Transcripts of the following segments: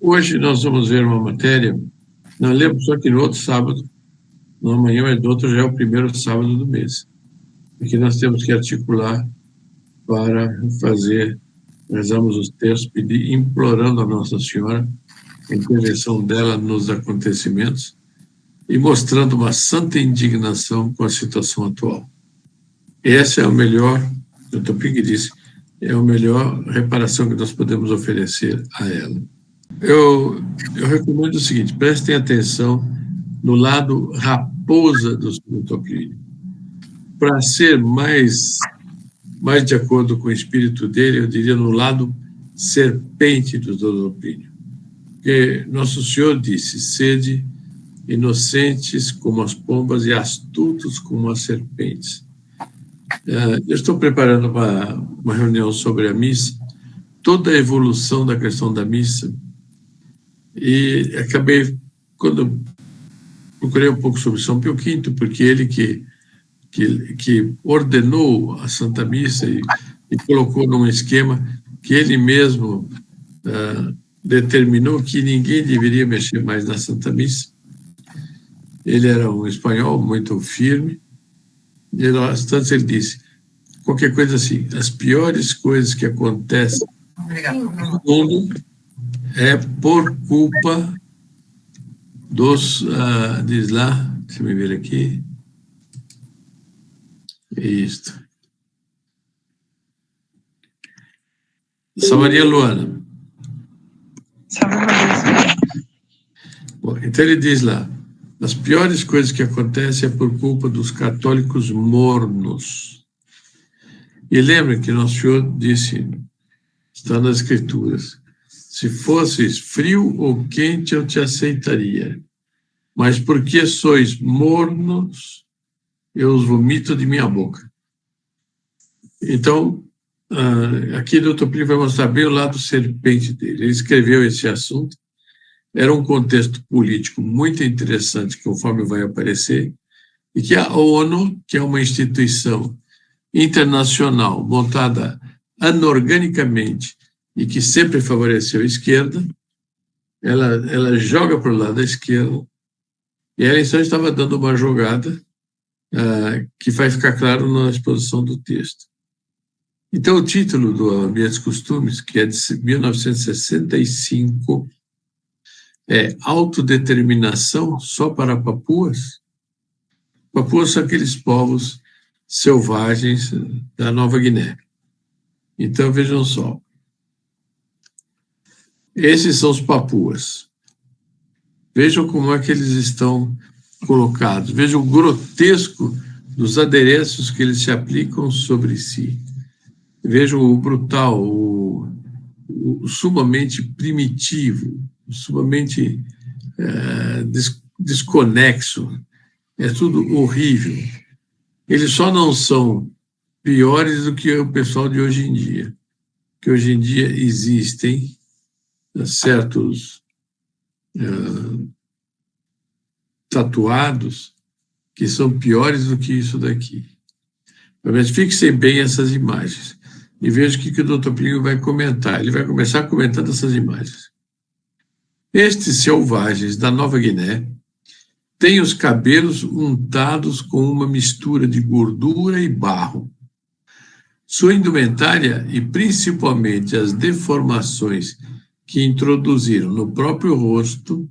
Hoje nós vamos ver uma matéria, não lembro, só que no outro sábado, não amanhã, mas no outro já é o primeiro sábado do mês, e que nós temos que articular para fazer, rezamos os textos, pedir, implorando a Nossa Senhora a intervenção dela nos acontecimentos e mostrando uma santa indignação com a situação atual. Essa é o melhor, o Topig disse, é a melhor reparação que nós podemos oferecer a ela. Eu recomendo o seguinte, prestem atenção no lado raposa do Topig. Para ser mais de acordo com o espírito dele, eu diria no lado serpente do Topig. Porque Nosso Senhor disse, sede inocentes como as pombas e astutos como as serpentes. Eu estou preparando uma reunião sobre a missa, toda a evolução da questão da missa, e acabei, quando procurei um pouco sobre São Pio V, porque ele que ordenou a Santa Missa e colocou num esquema que ele mesmo determinou que ninguém deveria mexer mais na Santa Missa. Ele era um espanhol muito firme, e tanto ele disse, qualquer coisa assim, as piores coisas que acontecem no mundo é por culpa dos, diz lá, deixa eu me ver aqui, isto. São Maria Luana. Bom, então ele diz lá, as piores coisas que acontecem é por culpa dos católicos mornos. E lembrem que Nosso Senhor disse, está nas Escrituras, se fosses frio ou quente eu te aceitaria, mas porque sois mornos, eu os vomito de minha boca. Então, aqui o Dr. Plínio vai mostrar bem o lado serpente dele. Ele escreveu esse assunto, era um contexto político muito interessante, conforme vai aparecer, e que a ONU, que é uma instituição internacional montada anorganicamente e que sempre favoreceu a esquerda, ela joga para o lado da esquerda, e ela então estava dando uma jogada que vai ficar claro na exposição do texto. Então, o título do Ambientes e Costumes, que é de 1965, é Autodeterminação só para Papuas? Papuas são aqueles povos selvagens da Nova Guiné. Então, vejam só. Esses são os Papuas. Vejam como é que eles estão colocados. Vejam o grotesco dos adereços que eles se aplicam sobre si. Vejam o brutal, o sumamente primitivo, o sumamente desconexo. É tudo horrível. Eles só não são piores do que o pessoal de hoje em dia. Que hoje em dia existem certos tatuados que são piores do que isso daqui. Mas fixem bem essas imagens e vejam o que o Dr. Plínio vai comentar. Ele vai começar comentando essas imagens. Estes selvagens da Nova Guiné têm os cabelos untados com uma mistura de gordura e barro. Sua indumentária e principalmente as deformações que introduziram no próprio rosto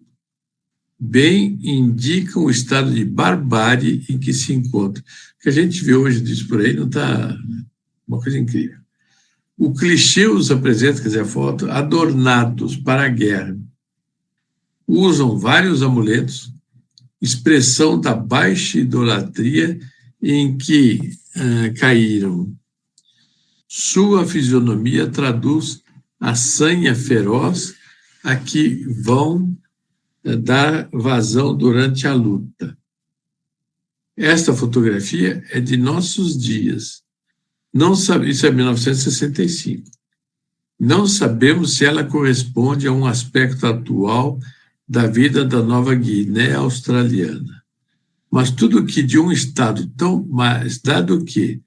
bem indicam o estado de barbárie em que se encontra. O que a gente vê hoje disso por aí não está uma coisa incrível. O clichê os apresenta, quer dizer, a foto, adornados para a guerra. Usam vários amuletos, expressão da baixa idolatria em que caíram. Sua fisionomia traduz a sanha feroz a que vão dar vazão durante a luta. Esta fotografia é de nossos dias. Não sabe, isso é 1965. Não sabemos se ela corresponde a um aspecto atual da vida da Nova Guiné australiana. Mas tudo que de um estado tão, mas dado que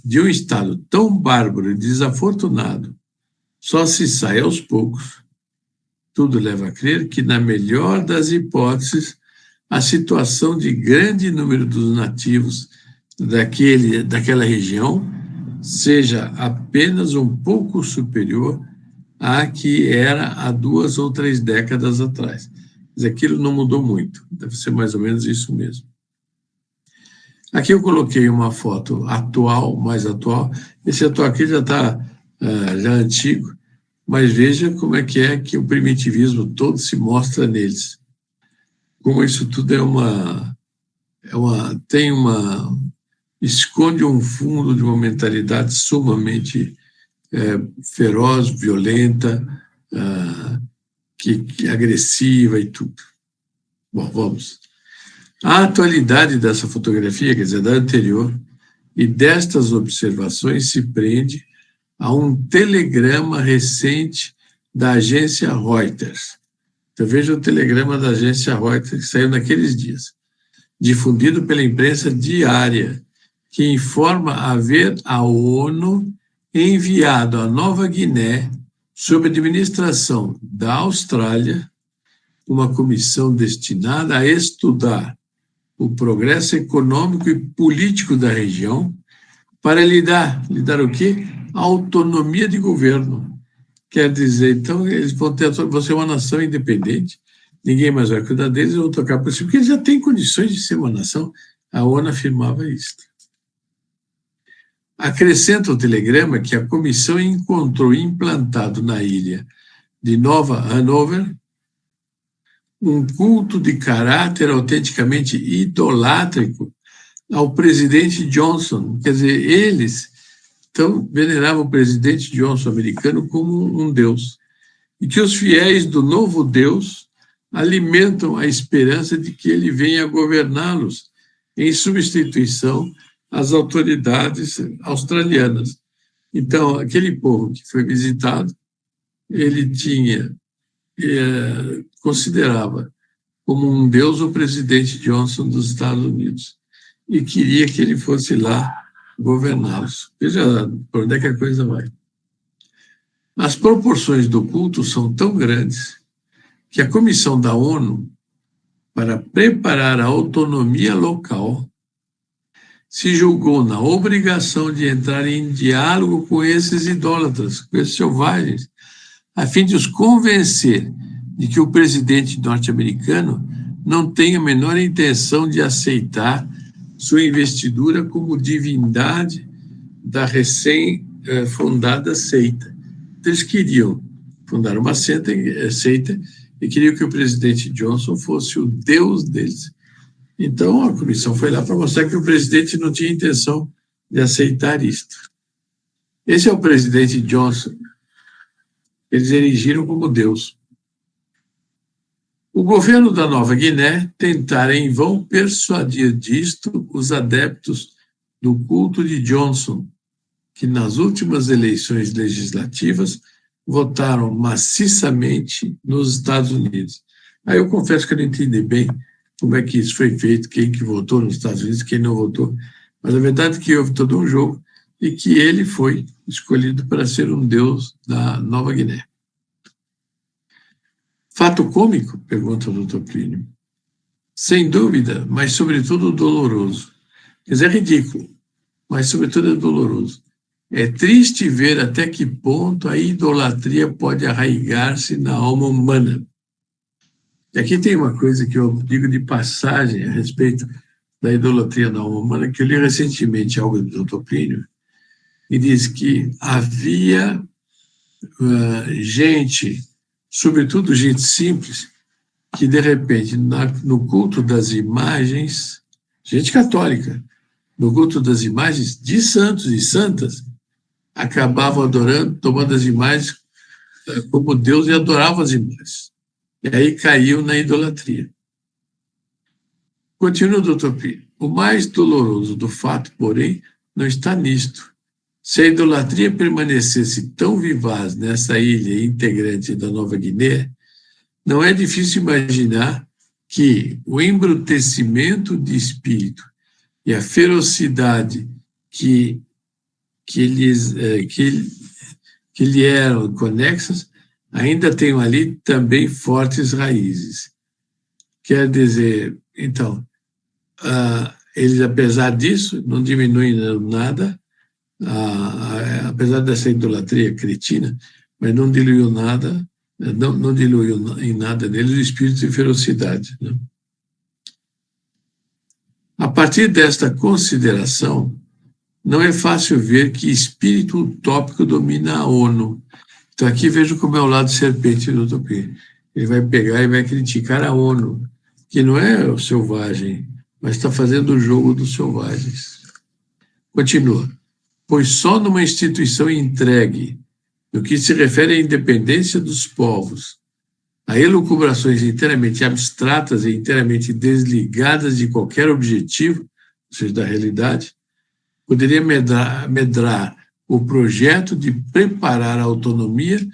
de um estado tão bárbaro e desafortunado só se sai aos poucos, tudo leva a crer que, na melhor das hipóteses, a situação de grande número dos nativos daquela região seja apenas um pouco superior à que era há 2 ou 3 décadas atrás. Mas aquilo não mudou muito, deve ser mais ou menos isso mesmo. Aqui eu coloquei uma foto atual, mais atual. Esse atual aqui já está já antigo, mas veja como é que o primitivismo todo se mostra neles. Como isso tudo esconde um fundo de uma mentalidade sumamente feroz, violenta, que agressiva e tudo. Bom, vamos. A atualidade dessa fotografia, quer dizer, da anterior, e destas observações se prende a um telegrama recente da agência Reuters. Então, veja o telegrama da agência Reuters que saiu naqueles dias, difundido pela imprensa diária, que informa haver a ONU enviado à Nova Guiné, sob administração da Austrália, uma comissão destinada a estudar o progresso econômico e político da região para lhe dar o quê? A autonomia de governo. Quer dizer, então, eles vão ser uma nação independente, ninguém mais vai cuidar deles, eles vão tocar por si, porque eles já têm condições de ser uma nação. A ONU afirmava isso. Acrescenta o telegrama que a comissão encontrou implantado na ilha de Nova Hanover um culto de caráter autenticamente idolátrico ao presidente Johnson. Quer dizer, eles veneravam o presidente Johnson americano como um deus. E que os fiéis do novo Deus alimentam a esperança de que ele venha governá-los em substituição às autoridades australianas. Então, aquele povo que foi visitado, ele considerava como um deus o presidente Johnson dos Estados Unidos e queria que ele fosse lá governá-los. Veja por onde é que a coisa vai. As proporções do culto são tão grandes que a comissão da ONU, para preparar a autonomia local, se julgou na obrigação de entrar em diálogo com esses idólatras, com esses selvagens, a fim de os convencer de que o presidente norte-americano não tem a menor intenção de aceitar sua investidura como divindade da recém-fundada seita. Então, eles queriam fundar uma seita e queriam que o presidente Johnson fosse o deus deles. Então, a comissão foi lá para mostrar que o presidente não tinha intenção de aceitar isto. Esse é o presidente Johnson. Eles erigiram como Deus. O governo da Nova Guiné tentara em vão persuadir disto os adeptos do culto de Johnson, que nas últimas eleições legislativas votaram maciçamente nos Estados Unidos. Aí eu confesso que eu não entendi bem como é que isso foi feito, quem que votou nos Estados Unidos, quem não votou, mas a verdade é que houve todo um jogo e que ele foi escolhido para ser um deus da Nova Guiné. Fato cômico? Pergunta o Dr. Plínio. Sem dúvida, mas sobretudo doloroso. Quer dizer, é ridículo, mas sobretudo é doloroso. É triste ver até que ponto a idolatria pode arraigar-se na alma humana. E aqui tem uma coisa que eu digo de passagem a respeito da idolatria na alma humana, que eu li recentemente algo do Dr. Plínio, e diz que havia gente, sobretudo gente simples, que de repente, no culto das imagens, gente católica, no culto das imagens de santos e santas, acabavam adorando, tomando as imagens como Deus e adoravam as imagens. E aí caiu na idolatria. Continua o Dr. Plínio. O mais doloroso do fato, porém, não está nisto. Se a idolatria permanecesse tão vivaz nessa ilha integrante da Nova Guiné, não é difícil imaginar que o embrutecimento de espírito e a ferocidade que lhe eram conexas ainda tenham ali também fortes raízes. Quer dizer, então, eles, apesar disso, não diminuem nada, apesar dessa idolatria cretina, mas não diluiu nada, não diluiu em nada neles o espírito de ferocidade. Né? A partir desta consideração, não é fácil ver que espírito utópico domina a ONU. Então aqui vejo como é o lado serpente do utopia. Ele vai pegar e vai criticar a ONU, que não é o selvagem, mas está fazendo o jogo dos selvagens. Continua. Pois só numa instituição entregue, no que se refere à independência dos povos, a elucubrações inteiramente abstratas e inteiramente desligadas de qualquer objetivo, ou seja, da realidade, poderia medrar o projeto de preparar a autonomia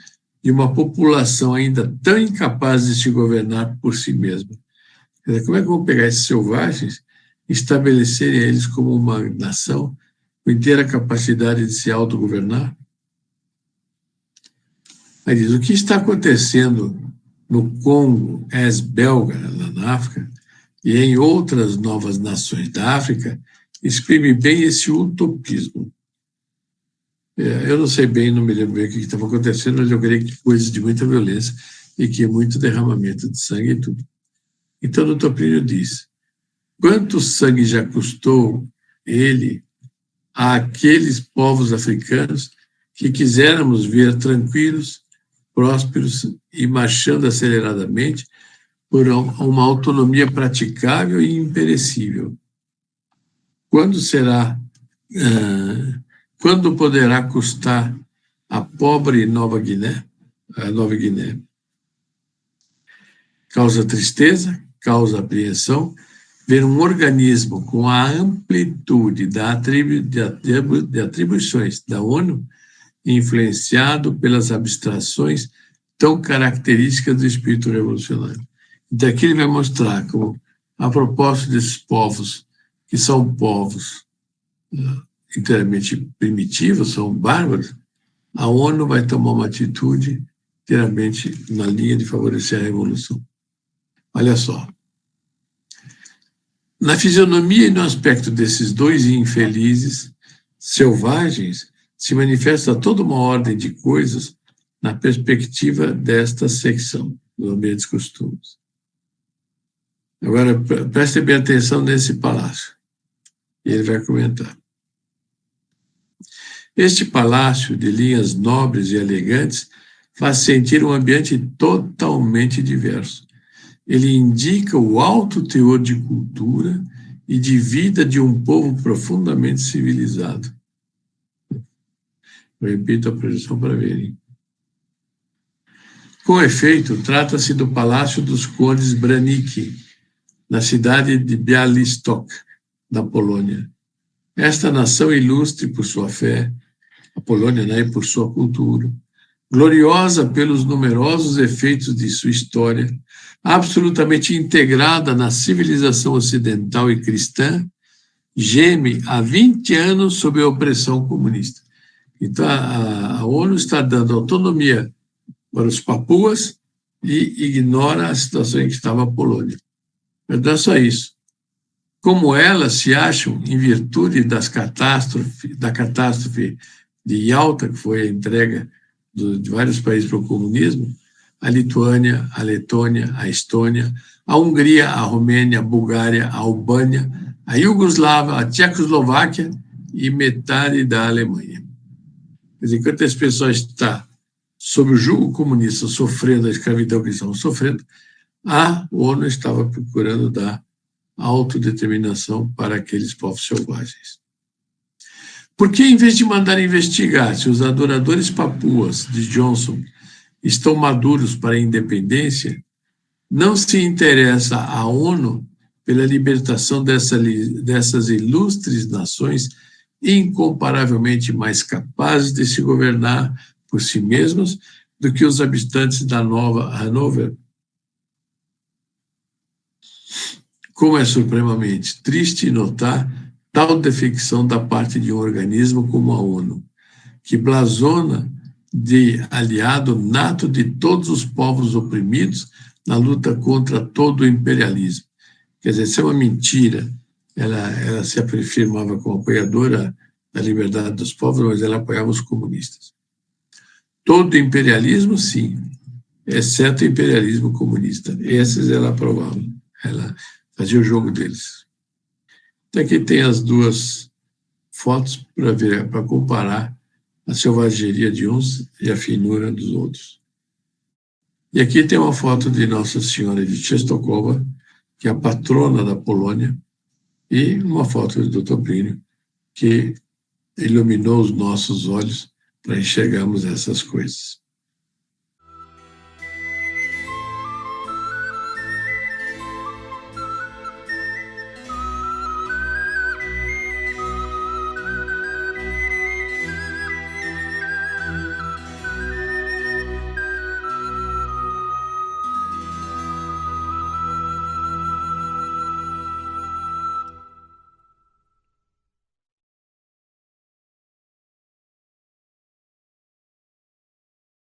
de uma população ainda tão incapaz de se governar por si mesma. Quer dizer, como é que vão pegar esses selvagens e estabelecerem eles como uma nação com inteira capacidade de se autogovernar? Aí diz, o que está acontecendo no Congo, ex-belga, lá na África, e em outras novas nações da África, exprime bem esse utopismo. Eu não sei bem, não me lembro bem o que estava acontecendo, mas eu creio que coisas de muita violência e que muito derramamento de sangue e tudo. Então, o Topínio diz, quanto sangue já custou ele àqueles povos africanos que quiséramos ver tranquilos, prósperos e marchando aceleradamente por uma autonomia praticável e imperecível. Quando poderá custar a pobre Nova Guiné? Causa tristeza, causa apreensão, ver um organismo com a amplitude de atribuições da ONU influenciado pelas abstrações tão características do espírito revolucionário. Daqui ele vai mostrar como, a propósito desses povos, que são povos inteiramente primitivos, são bárbaros, a ONU vai tomar uma atitude inteiramente na linha de favorecer a revolução. Olha só. Na fisionomia e no aspecto desses dois infelizes, selvagens, se manifesta toda uma ordem de coisas na perspectiva desta secção dos ambientes costumes. Agora, preste bem atenção nesse palácio. E ele vai comentar. Este palácio, de linhas nobres e elegantes, faz sentir um ambiente totalmente diverso. Ele indica o alto teor de cultura e de vida de um povo profundamente civilizado. Eu repito a projeção para verem. Com efeito, trata-se do Palácio dos Condes Branicki, na cidade de Białystok, na Polônia. Esta nação ilustre por sua fé, a Polônia, né, por sua cultura, gloriosa pelos numerosos efeitos de sua história, absolutamente integrada na civilização ocidental e cristã, geme há 20 anos sob a opressão comunista. Então, a ONU está dando autonomia para os papuas e ignora a situação em que estava a Polônia. Mas não é só isso. Como elas se acham, em virtude da catástrofe de Yalta, que foi a entrega de vários países para o comunismo, a Lituânia, a Letônia, a Estônia, a Hungria, a Romênia, a Bulgária, a Albânia, a Iugoslávia, a Tchecoslováquia e metade da Alemanha. Mas enquanto esse pessoal está sob o jugo comunista, sofrendo a escravidão que eles estavam sofrendo, a ONU estava procurando dar autodeterminação para aqueles povos selvagens. Por que, em vez de mandar investigar se os adoradores papuas de Johnson estão maduros para a independência, não se interessa a ONU pela libertação dessas ilustres nações incomparavelmente mais capazes de se governar por si mesmas do que os habitantes da Nova Hanover? Como é supremamente triste notar tal defecção da parte de um organismo como a ONU, que blasona de aliado nato de todos os povos oprimidos na luta contra todo o imperialismo. Quer dizer, isso é uma mentira. Ela se afirmava como apoiadora da liberdade dos povos, mas ela apoiava os comunistas. Todo imperialismo, sim, exceto o imperialismo comunista. Esses ela aprovava. Ela fazia o jogo deles. Então aqui tem as duas fotos para comparar a selvageria de uns e a finura dos outros. E aqui tem uma foto de Nossa Senhora de Częstochowa, que é a patrona da Polônia, e uma foto do Dr. Plínio, que iluminou os nossos olhos para enxergarmos essas coisas.